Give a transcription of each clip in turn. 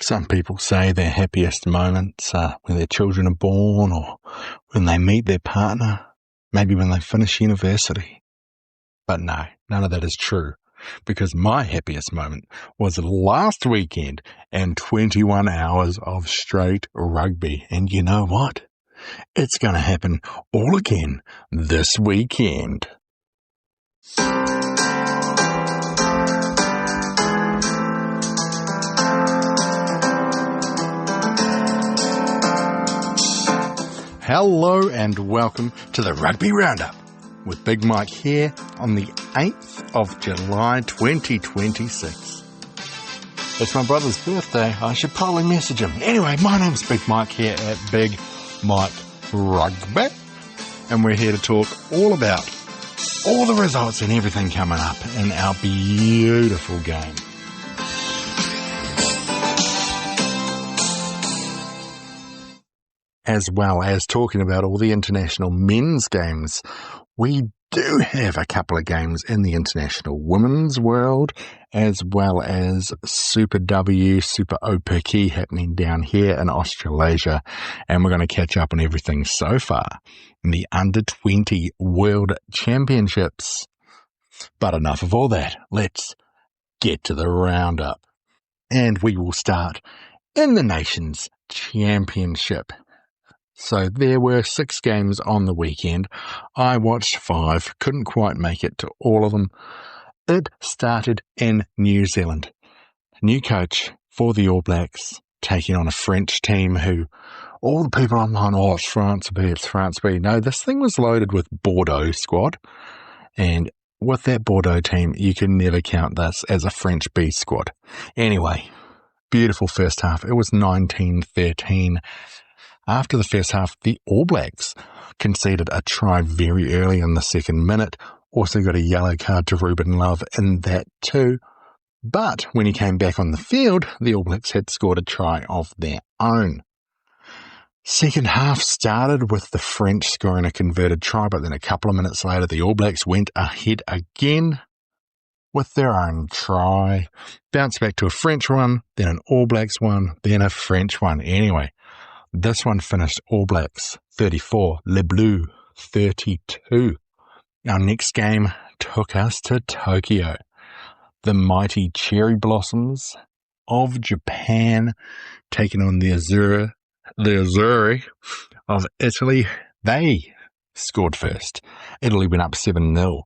Some people say their happiest moments are when their children are born or when they meet their partner, maybe when they finish university. But no, none of that is true, because my happiest moment was last weekend and 21 hours of straight rugby. And you know what? It's going to happen all again this weekend. Hello and welcome to the Rugby Roundup with Big Mike here on the 8th of July 2026. It's my brother's birthday. I should probably message him. Anyway, my name's Big Mike here at Big Mike Rugby, and we're here to talk all about all the results and everything coming up in our beautiful game. As well as talking about all the international men's games, we do have a couple of games in the international women's world, as well as Super W, Super Aupiki happening down here in Australasia, and we're going to catch up on everything so far in the Under-20 World Championships. But enough of all that. Let's get to the roundup. And we will start in the Nations Championship. So there were 6 games on the weekend. I watched 5, couldn't quite make it to all of them. It started in New Zealand. New coach for the All Blacks, taking on a French team who, all the people online, it's France B, it's France B. No, this thing was loaded with Bordeaux squad. And with that Bordeaux team, you can never count this as a French B squad. Anyway, beautiful first half. It was 19-13. After the first half, the All Blacks conceded a try very early in the second minute. Also got a yellow card to Ruben Love in that too. But when he came back on the field, the All Blacks had scored a try of their own. Second half started with the French scoring a converted try, but then a couple of minutes later, the All Blacks went ahead again with their own try. Bounced back to a French one, then an All Blacks one, then a French one. Anyway, this one finished All Blacks 34, Les Bleus 32. Our next game took us to Tokyo. The mighty Cherry Blossoms of Japan taking on the Azzurri of Italy. They scored first. Italy went up 7-0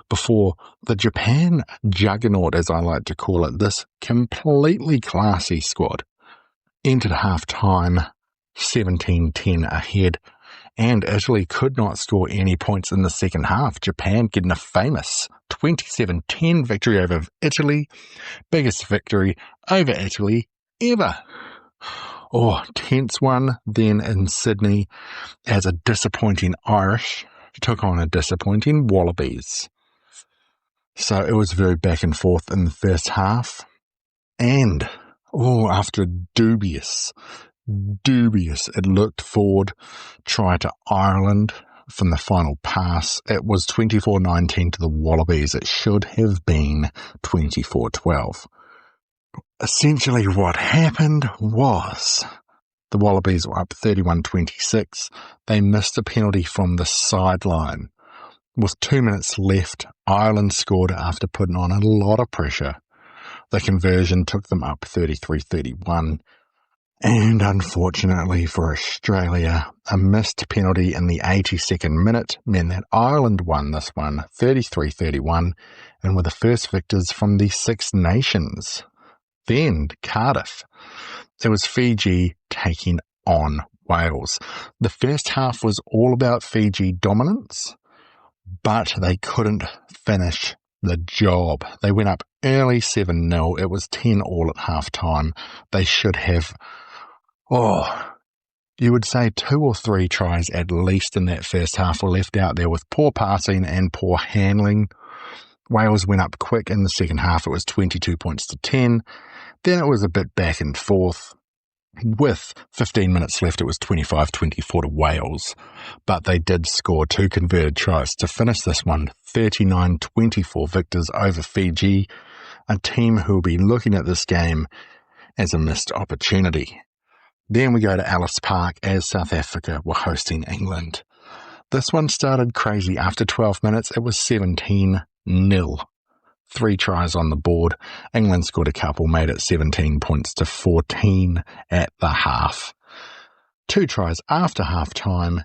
before the Japan juggernaut, as I like to call it, this completely classy squad, entered half-time 17-10 ahead, and Italy could not score any points in the second half. Japan getting a famous 27-10 victory over Italy, biggest victory over Italy ever. Tense one then in Sydney as a disappointing Irish took on a disappointing Wallabies. So it was very back and forth in the first half, and after a dubious it looked forward try to Ireland from the final pass. It was 24-19 to the Wallabies. It should have been 24-12. Essentially what happened was the Wallabies were up 31-26. They missed a penalty from the sideline. With 2 minutes left, Ireland scored after putting on a lot of pressure. The conversion took them up 33-31. And unfortunately for Australia, a missed penalty in the 82nd minute meant that Ireland won this one 33-31 and were the first victors from the Six Nations. Then Cardiff. It was Fiji taking on Wales. The first half was all about Fiji dominance, but they couldn't finish the job. They went up early 7-0. It was 10-all at half-time. They should have you would say 2 or 3 tries at least in that first half were left out there with poor passing and poor handling. Wales went up quick in the second half. It was 22 points to 10. Then it was a bit back and forth. With 15 minutes left, it was 25-24 to Wales. But they did score 2 converted tries to finish this one 39-24 victors over Fiji, a team who will be looking at this game as a missed opportunity. Then we go to Ellis Park as South Africa were hosting England. This one started crazy. After 12 minutes, it was 17-0. 3 tries on the board. England scored a couple, made it 17 points to 14 at the half. 2 tries after half-time,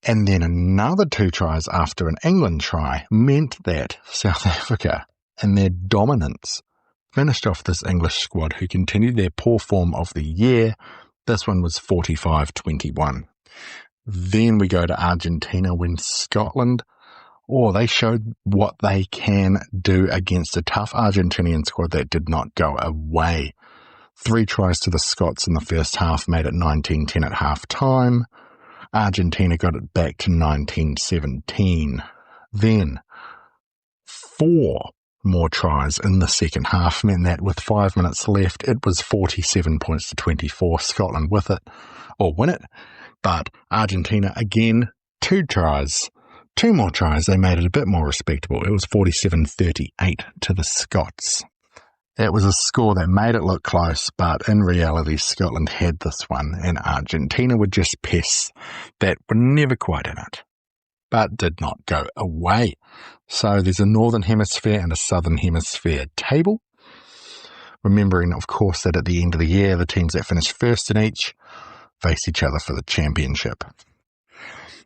and then another 2 tries after an England try meant that South Africa, in their dominance, finished off this English squad who continued their poor form of the year. This one was 45-21. Then we go to Argentina when Scotland, they showed what they can do against a tough Argentinian squad that did not go away. 3 tries to the Scots in the first half made it 19-10 at half-time. Argentina got it back to 19-17. Then 4 more tries in the second half meant that with 5 minutes left, it was 47 points to 24. Scotland win it. But Argentina, again, 2 more tries, they made it a bit more respectable. It was 47-38 to the Scots. It was a score that made it look close, but in reality, Scotland had this one, and Argentina were just pests that were never quite in it, but did not go away. So there's a Northern Hemisphere and a Southern Hemisphere table. Remembering, of course, that at the end of the year, the teams that finish first in each face each other for the championship.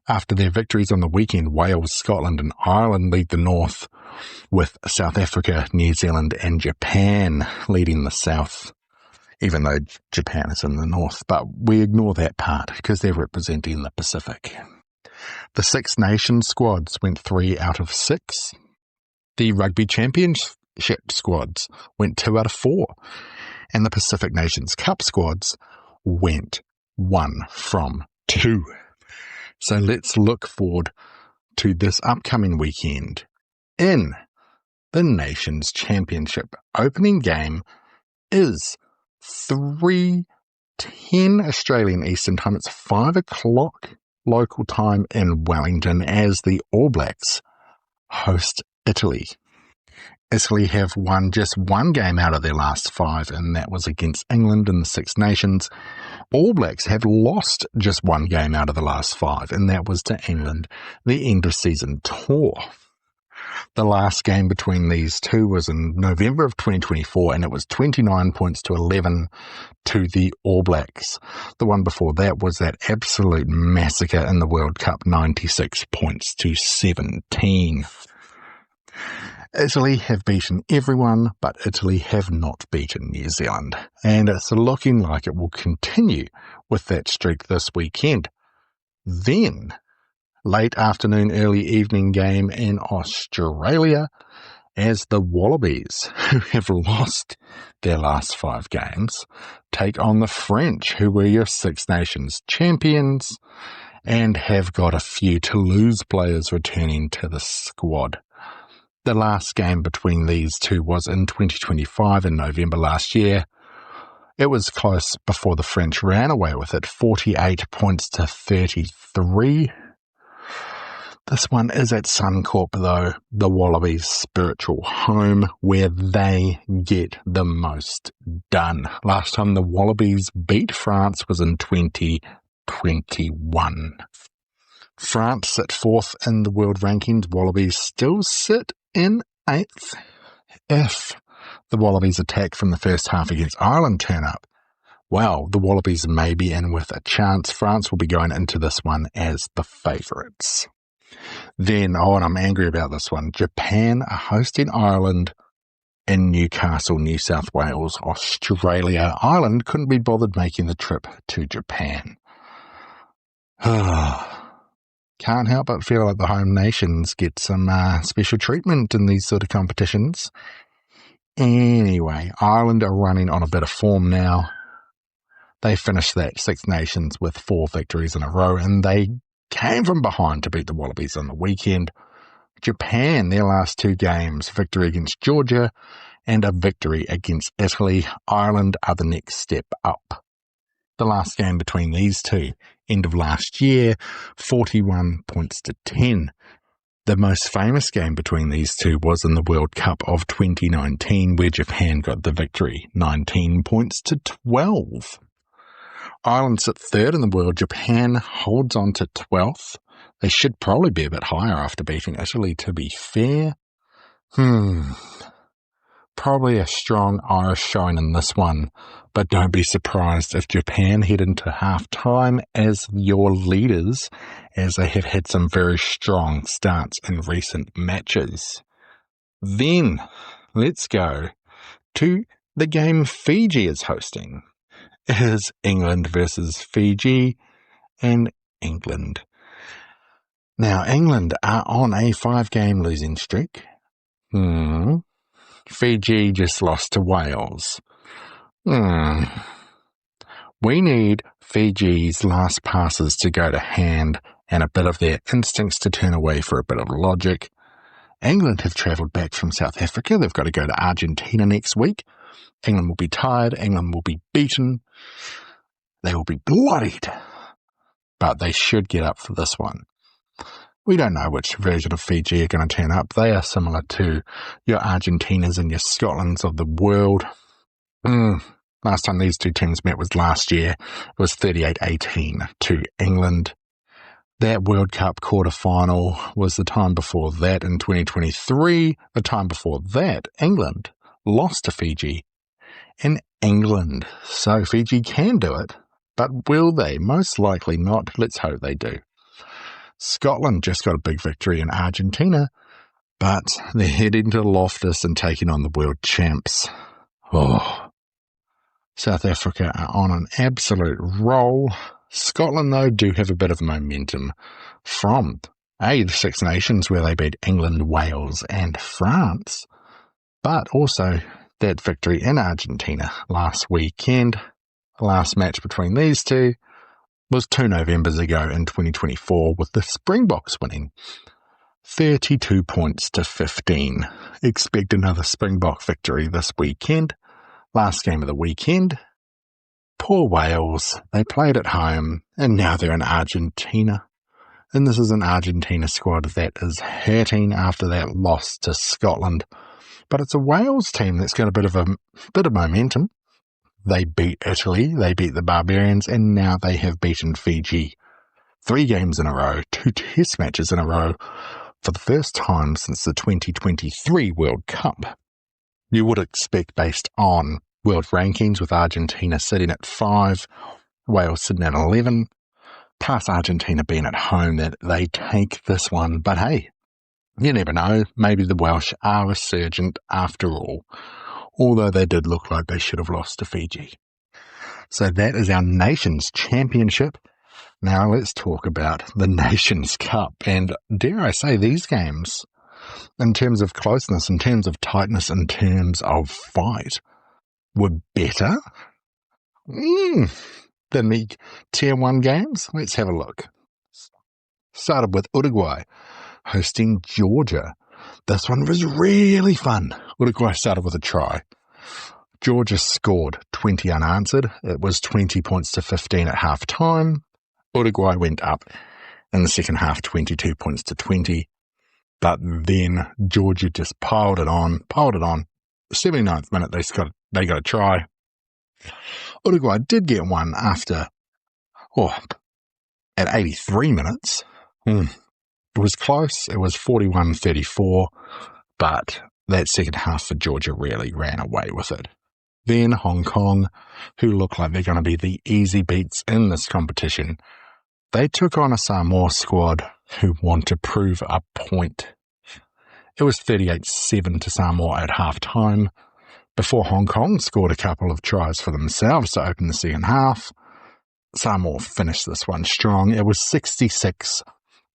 After their victories on the weekend, Wales, Scotland and Ireland lead the North, with South Africa, New Zealand and Japan leading the South, even though Japan is in the North. But we ignore that part because they're representing the Pacific. The Six Nations squads went 3 out of 6. The Rugby Championship squads went 2 out of 4. And the Pacific Nations Cup squads went 1 from 2. So let's look forward to this upcoming weekend in the Nations Championship. Opening game is 3:10 Australian Eastern Time. It's 5 o'clock local time in Wellington as the All Blacks host Italy. Italy have won just 1 game out of their last 5, and that was against England in the Six Nations. All Blacks have lost just 1 game out of the last 5, and that was to England, the end-of-season tour. The last game between these two was in November of 2024, and it was 29 points to 11 to the All Blacks. The one before that was that absolute massacre in the World Cup, 96 points to 17. Italy have beaten everyone, but Italy have not beaten New Zealand. And it's looking like it will continue with that streak this weekend. Then, late afternoon, early evening game in Australia as the Wallabies, who have lost their last 5 games, take on the French, who were your Six Nations champions and have got a few Toulouse players returning to the squad. The last game between these two was in 2025 in November last year. It was close before the French ran away with it, 48 points to 33. This one is at Suncorp, though, the Wallabies' spiritual home, where they get the most done. Last time the Wallabies beat France was in 2021. France sit 4th in the world rankings. Wallabies still sit in 8th. If the Wallabies' attack from the first half against Ireland turn up, well, the Wallabies may be in with a chance. France will be going into this one as the favourites. Then, and I'm angry about this one, Japan are hosting Ireland in Newcastle, New South Wales, Australia. Ireland couldn't be bothered making the trip to Japan. Can't help but feel like the home nations get some special treatment in these sort of competitions. Anyway, Ireland are running on a bit of form now. They finished that Six Nations with 4 victories in a row, and they came from behind to beat the Wallabies on the weekend. Japan, their last 2 games, victory against Georgia and a victory against Italy. Ireland are the next step up. The last game between these two, end of last year, 41 points to 10. The most famous game between these two was in the World Cup of 2019, where Japan got the victory, 19 points to 12. Ireland sit third in the world. Japan holds on to 12th. They should probably be a bit higher after beating Italy, to be fair. Probably a strong Irish showing in this one, but don't be surprised if Japan head into half-time as your leaders, as they have had some very strong starts in recent matches. Then, let's go to the game Fiji is hosting. It is England versus Fiji, and England. Now, England are on a 5-game losing streak. Fiji just lost to Wales. We need Fiji's last passes to go to hand and a bit of their instincts to turn away for a bit of logic. England have travelled back from South Africa. They've got to go to Argentina next week. England will be tired. England will be beaten. They will be bloodied. But they should get up for this one. We don't know which version of Fiji are going to turn up. They are similar to your Argentinas and your Scotlands of the world. Last time these two teams met was last year. It was 38-18 to England. That World Cup quarter-final was the time before that in 2023. The time before that, England lost to Fiji in England. So Fiji can do it, but will they? Most likely not. Let's hope they do. Scotland just got a big victory in Argentina, but they're heading to Loftus and taking on the world champs. South Africa are on an absolute roll. Scotland, though, do have a bit of momentum from the Six Nations, where they beat England, Wales and France, but also that victory in Argentina last weekend. The last match between these two was 2 Novembers ago in 2024, with the Springboks winning 32 points to 15. Expect another Springbok victory this weekend. Last game of the weekend. Poor Wales. They played at home, and now they're in Argentina. And this is an Argentina squad that is hurting after that loss to Scotland. But it's a Wales team that's got a bit of momentum. They beat Italy, they beat the Barbarians, and now they have beaten Fiji 3 games in a row, 2 test matches in a row, for the first time since the 2023 World Cup. You would expect, based on world rankings, with Argentina sitting at 5, Wales sitting at 11, plus Argentina being at home, that they take this one. But hey, you never know, maybe the Welsh are resurgent after all. Although they did look like they should have lost to Fiji. So that is our Nations Championship. Now let's talk about the Nations Cup. And dare I say, these games, in terms of closeness, in terms of tightness, in terms of fight, were better than the Tier 1 games. Let's have a look. Started with Uruguay hosting Georgia. This one was really fun. Uruguay started with a try. Georgia scored 20 unanswered. It was 20 points to 15 at half time. Uruguay went up in the second half, 22 points to 20. But then Georgia just piled it on. 79th minute, they got a try. Uruguay did get one after, at 83 minutes. It was close. It was 41-34, but that second half for Georgia really ran away with it. Then Hong Kong, who look like they're going to be the easy beats in this competition, they took on a Samoa squad who want to prove a point. It was 38-7 to Samoa at half-time, before Hong Kong scored a couple of tries for themselves to open the second half. Samoa finished this one strong. It was 66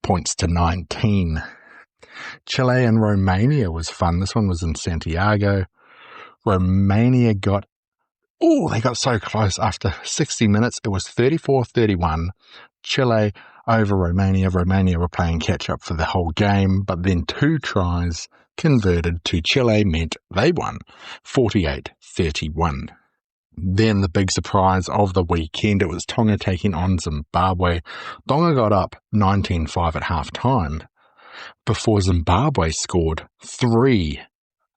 points to 19. Chile and Romania was fun. This one was in Santiago. Romania they got so close after 60 minutes. It was 34-31. Chile over Romania. Romania were playing catch-up for the whole game, but then 2 tries converted to Chile meant they won 48-31. Then the big surprise of the weekend, it was Tonga taking on Zimbabwe. Tonga got up 19-5 at half-time, before Zimbabwe scored 3.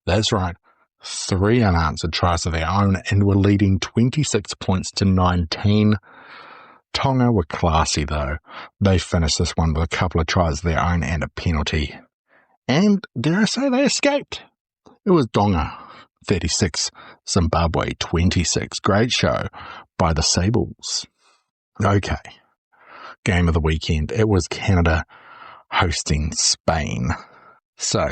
That's right, 3 unanswered tries of their own and were leading 26 points to 19. Tonga were classy though. They finished this one with a couple of tries of their own and a penalty. And dare I say they escaped. It was Tonga 36, Zimbabwe 26. Great show by the Sables. Okay, game of the weekend. It was Canada hosting Spain. So,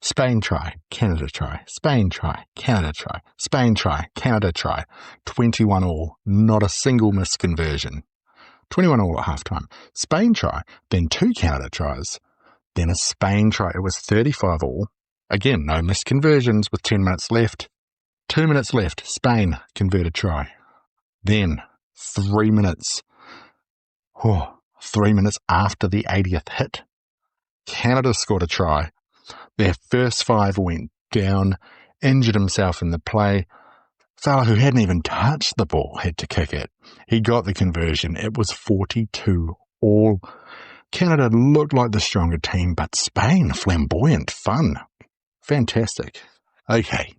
Spain try, Canada try, Spain try, Canada try, Spain try, Canada try. 21 all, not a single missed conversion. 21 all at halftime. Spain try, then 2 Canada tries, then a Spain try. It was 35 all. Again, no missed conversions with 10 minutes left. 2 minutes left, Spain converted try. Then 3 minutes. 3 minutes after the 80th hit, Canada scored a try. Their first 5 went down, injured himself in the play. Fella who hadn't even touched the ball had to kick it. He got the conversion. It was 42 all. Canada looked like the stronger team, but Spain, flamboyant, fun. Fantastic. Okay.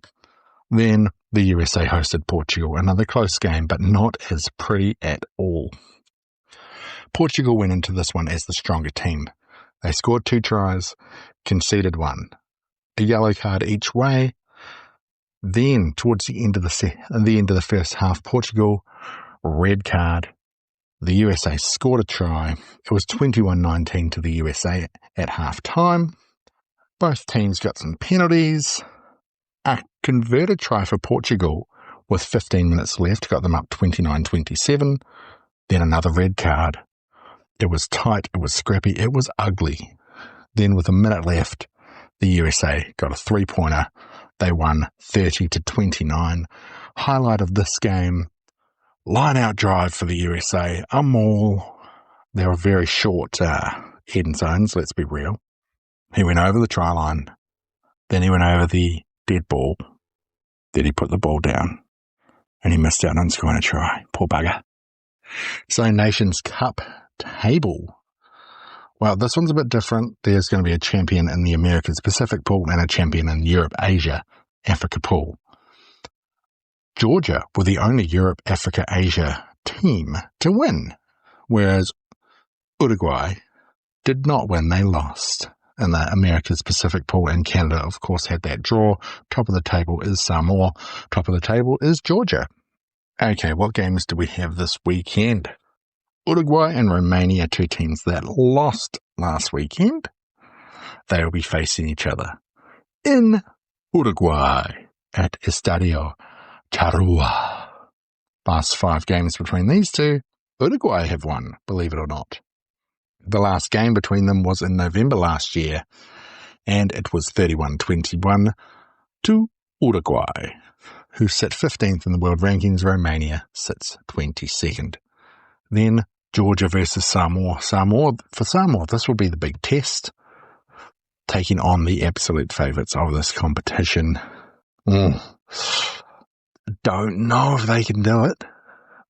Then the USA hosted Portugal. Another close game, but not as pretty at all. Portugal went into this one as the stronger team. They scored 2 tries, conceded 1. A yellow card each way. Then, towards the end of the first half, Portugal, red card. The USA scored a try. It was 21-19 to the USA at half-time. Both teams got some penalties. A converted try for Portugal with 15 minutes left got them up 29-27. Then another red card. It was tight, it was scrappy, it was ugly. Then with a minute left, the USA got a 3-pointer. They won 30-29. Highlight of this game, line-out drive for the USA. A maul. They were very short end zones, let's be real. He went over the try line. Then he went over the dead ball. Then he put the ball down. And he missed out on scoring a try. Poor bugger. So Nations Cup table. Well, this one's a bit different. There's going to be a champion in the Americas Pacific pool and a champion in Europe, Asia, Africa pool. Georgia were the only Europe, Africa, Asia team to win, whereas Uruguay did not win. They lost in the Americas Pacific pool, and Canada, of course, had that draw. Top of the table is Samoa. Top of the table is Georgia. Okay, what games do we have this weekend? Uruguay and Romania, 2 teams that lost last weekend. They will be facing each other in Uruguay at Estadio Charrua. Last 5 games between these two, Uruguay have won, believe it or not. The last game between them was in November last year, and it was 31-21 to Uruguay, who sit 15th in the world rankings. Romania sits 22nd. Then Georgia versus Samoa. For Samoa, this will be the big test, taking on the absolute favourites of this competition. Don't know if they can do it.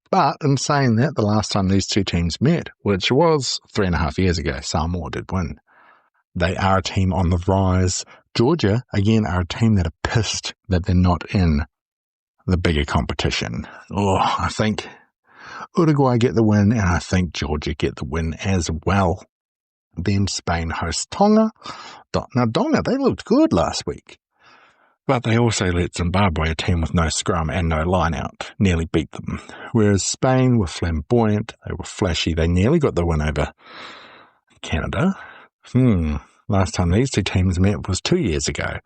But in saying that, the last time these two teams met, which was 3.5 years ago, Samoa did win. They are a team on the rise. Georgia, again, are a team that are pissed that they're not in the bigger competition. I think Uruguay get the win, and I think Georgia get the win as well. Then Spain hosts Tonga. Now, Tonga, they looked good last week. But they also let Zimbabwe, a team with no scrum and no line-out, nearly beat them. Whereas Spain were flamboyant, they were flashy, they nearly got the win over Canada. Last time these two teams met was 2 years ago,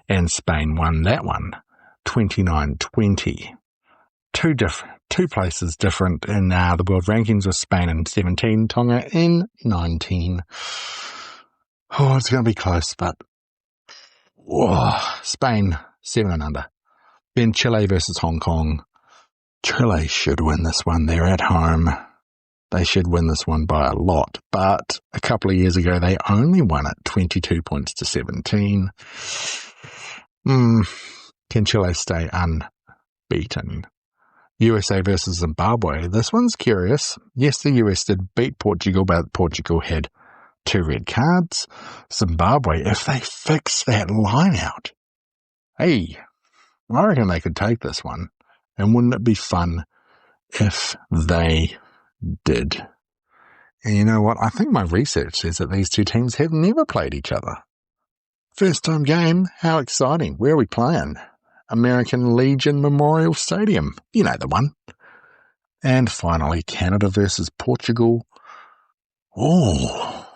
and Spain won that one, 29-20. Two places different in the world rankings, with Spain in 17, Tonga in 19. It's going to be close, but Spain 7 and under. Then Chile versus Hong Kong. Chile should win this one. They're at home. They should win this one by a lot. But a couple of years ago, they only won it 22 points to 17. Can Chile stay unbeaten? USA versus Zimbabwe. This one's curious. Yes, the US did beat Portugal, but Portugal had 2 red cards. Zimbabwe, if they fix that line out, hey, I reckon they could take this one. And wouldn't it be fun if they did? And you know what? I think my research says that these two teams have never played each other. First time game, how exciting. Where are we playing? American Legion Memorial Stadium. You know the one. And finally, Canada versus Portugal. Oh,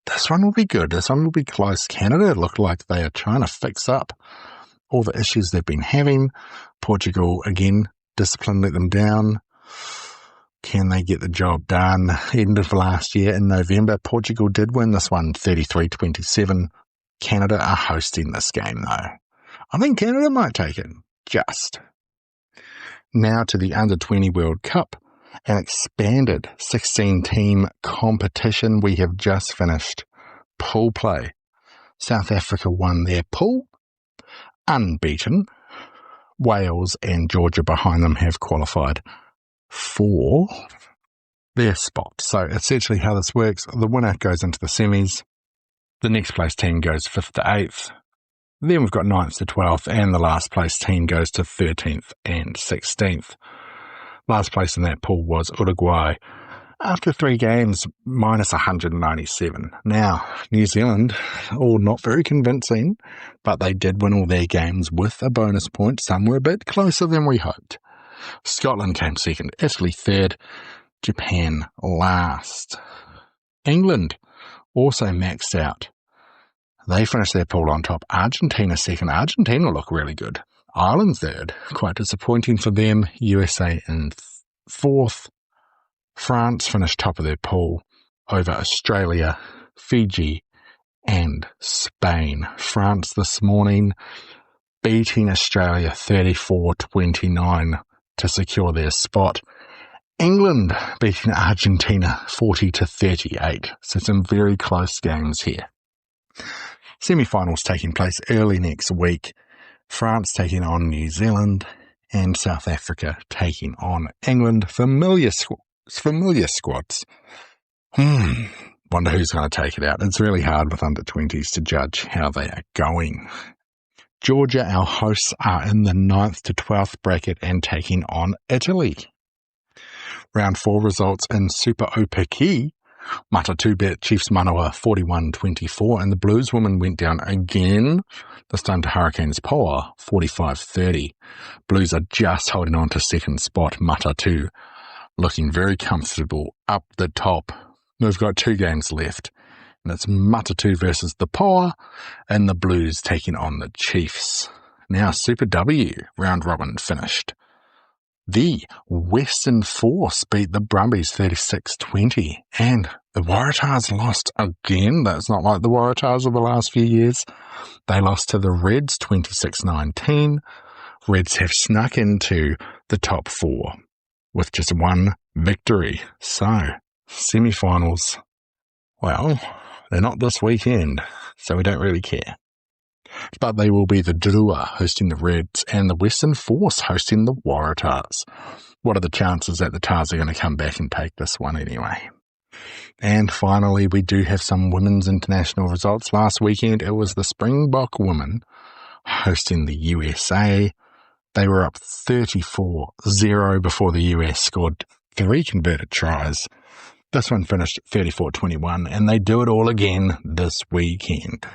this one will be good. This one will be close. Canada look like they are trying to fix up all the issues they've been having. Portugal, again, discipline let them down. Can they get the job done? End of last year in November, Portugal did win this one 33-27. Canada are hosting this game, though. I think Canada might take it. Just. Now to the Under-20 World Cup, an expanded 16-team competition. We have just finished pool play. South Africa won their pool, unbeaten. Wales and Georgia behind them have qualified for their spot. So essentially how this works, the winner goes into the semis, the next place team goes 5th to 8th, then we've got 9th to 12th, and the last place team goes to 13th and 16th. Last place in that pool was Uruguay. After 3 games, minus 197. Now, New Zealand, not very convincing, but they did win all their games with a bonus point. Some were a bit closer than we hoped. Scotland came second, Italy third, Japan last. England also maxed out. They finished their pool on top. Argentina second. Argentina look really good. Ireland third. Quite disappointing for them. USA in 4th. France finished top of their pool over Australia, Fiji, and Spain. France this morning beating Australia 34-29 to secure their spot. England beating Argentina 40-38. So some very close games here. Semi-finals taking place early next week. France taking on New Zealand and South Africa taking on England. Familiar squads. Wonder who's going to take it out. It's really hard with under-20s to judge how they are going. Georgia, our hosts, are in the 9th to 12th bracket and taking on Italy. Round 4 results in Super Aupiki. Matatu bet Chiefs Manawa 41-24, and the Blues women went down again, this time to Hurricanes Poa 45-30. Blues are just holding on to second spot. Matatu looking very comfortable up the top. We've got 2 games left, and it's Matatu versus the Poa, and the Blues taking on the Chiefs. Now Super W round robin finished. The Western Force beat the Brumbies 36-20, and the Waratahs lost again. That's not like the Waratahs of the last few years. They lost to the Reds 26-19. Reds have snuck into the top 4 with just 1 victory. So, semi-finals, well, they're not this weekend, so we don't really care. But they will be the Drua hosting the Reds and the Western Force hosting the Waratahs. What are the chances that the Tars are going to come back and take this one anyway? And finally, we do have some women's international results. Last weekend, it was the Springbok women hosting the USA. They were up 34-0 before the US scored 3 converted tries. This one finished 34-21, and they do it all again this weekend.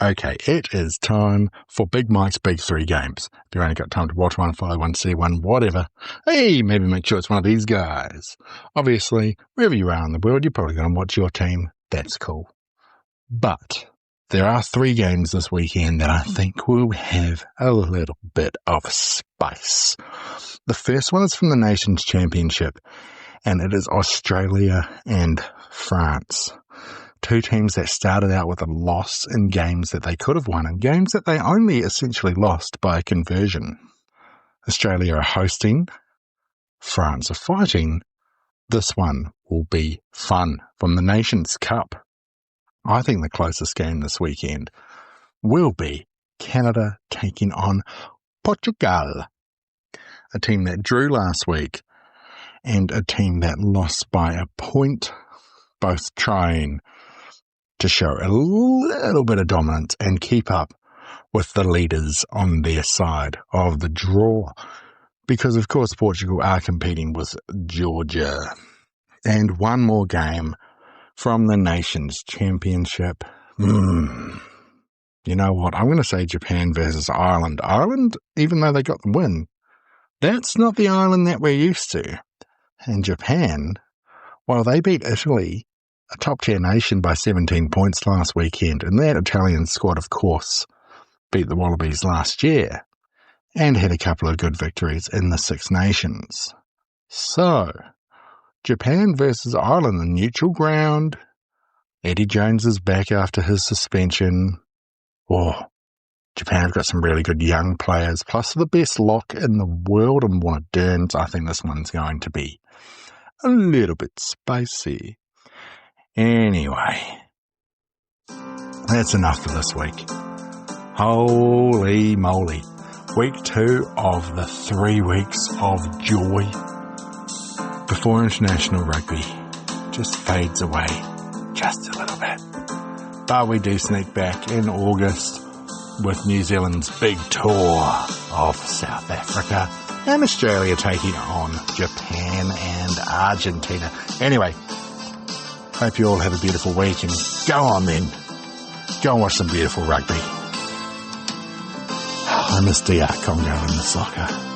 Okay, it is time for Big Mike's Big 3 games. If you've only got time to watch one, follow one, see one, whatever, hey, maybe make sure it's one of these guys. Obviously, wherever you are in the world, you're probably going to watch your team. That's cool. But there are 3 games this weekend that I think will have a little bit of spice. The first one is from the Nations Championship, and it is Australia and France. 2 teams that started out with a loss in games that they could have won and games that they only essentially lost by a conversion. Australia are hosting, France are fighting. This one will be fun from the Nations Cup. I think the closest game this weekend will be Canada taking on Portugal, a team that drew last week and a team that lost by a point, both trying to show a little bit of dominance and keep up with the leaders on their side of the draw. Because, of course, Portugal are competing with Georgia. And one more game from the Nations Championship. You know what? I'm going to say Japan versus Ireland. Ireland, even though they got the win, that's not the Ireland that we're used to. And Japan, while they beat Italy, a top-tier nation, by 17 points last weekend, and that Italian squad, of course, beat the Wallabies last year and had a couple of good victories in the Six Nations. So, Japan versus Ireland, the neutral ground. Eddie Jones is back after his suspension. Japan have got some really good young players, plus the best lock in the world in Moderns. I think this one's going to be a little bit spicy. Anyway, that's enough for this week. Holy moly. Week 2 of the 3 weeks of joy before international rugby just fades away just a little bit. But we do sneak back in August with New Zealand's big tour of South Africa and Australia taking on Japan and Argentina. Anyway, hope you all have a beautiful week, and go on then. Go and watch some beautiful rugby. I miss DR Congo in the soccer.